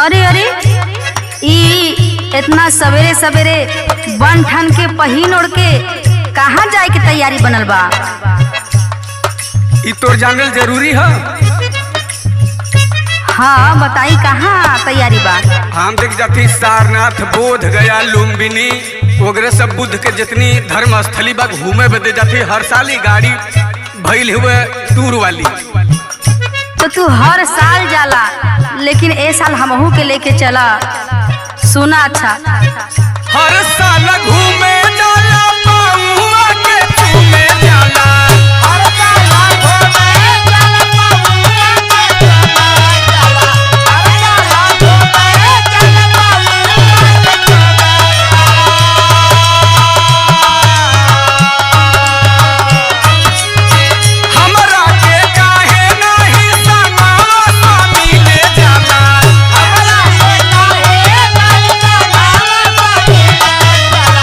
अरे अरे इतना सवेरे सवेरे बन ठन के पहिन ओढ़ के कहाँ जाए के तैयारी बनल बा? तोर जानल जरूरी है। हाँ बताई कहाँ तैयारी बा? हम देख जाती सारनाथ, बोध गया, लुम्बिनी वगैरह सब बुद्ध के जितनी धर्म स्थली बा घूमे बदे जाती। हर साल ही गाड़ी भइल हुए टूर वाली। तो तू हर साल जाला, लेकिन ए साल हमहू के लेके चला। सुना अच्छा, हर साल घूमे जाला पहुआ के चूमे जाला। हर साल घूमे जाला पहुआ के चूमे जाला। हर साल घूमे जाला पहुआ के चूमे जाला। हमरा के काहे नाही सनावा स्वामी ले जाला। हमरा के काहे नाही सनावा स्वामी ले जाला।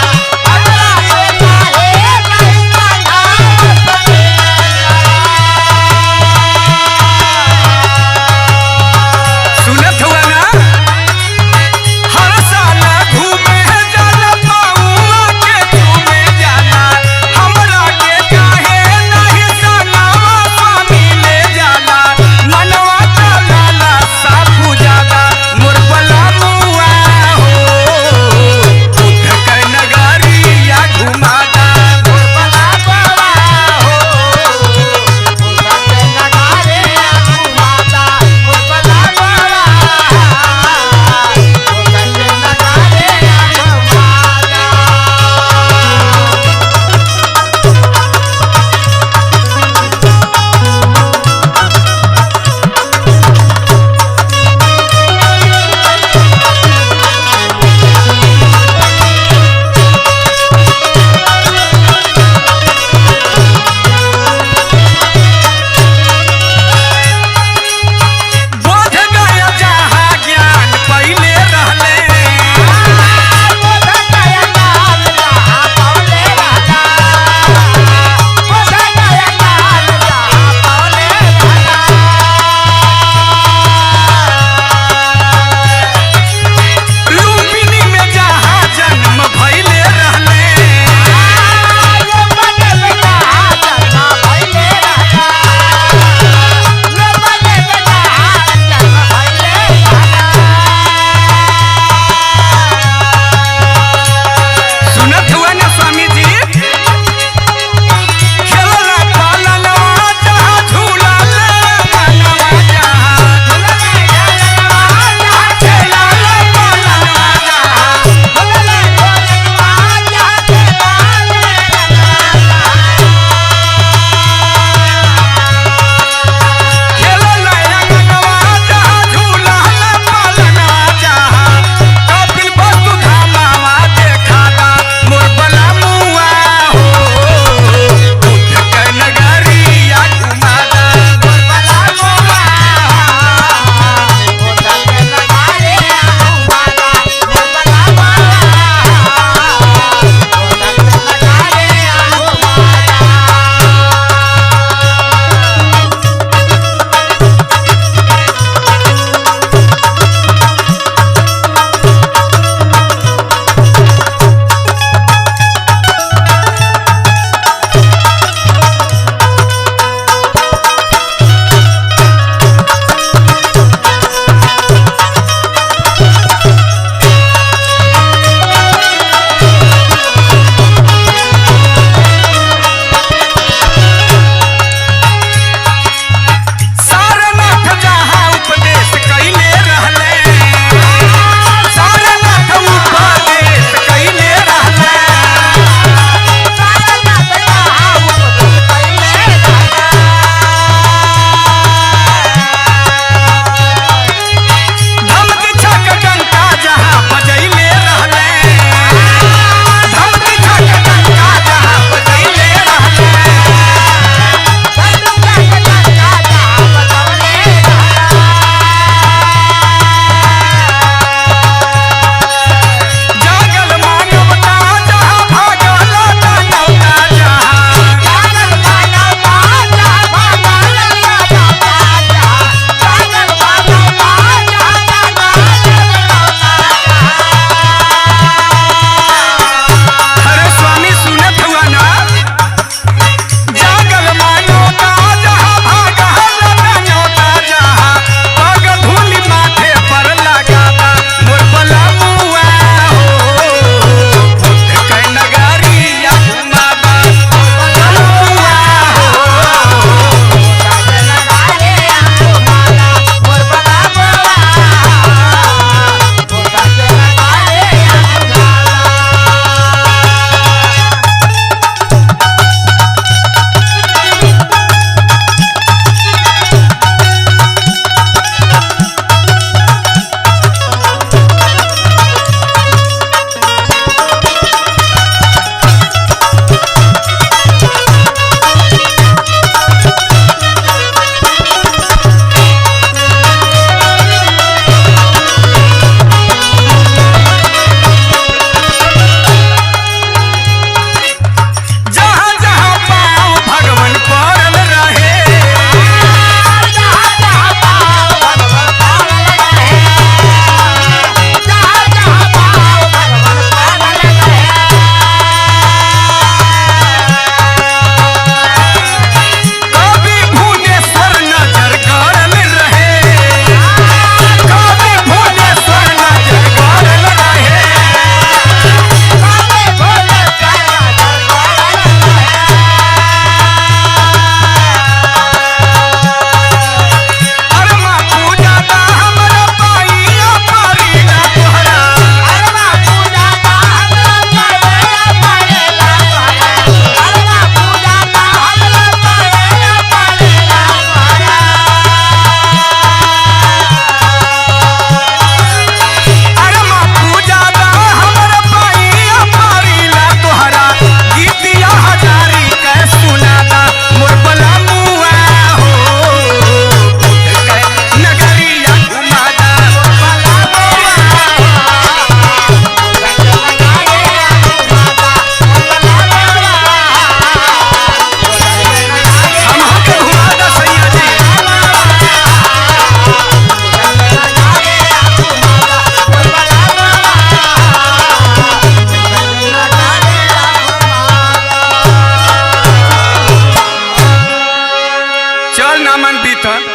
ना मन बीता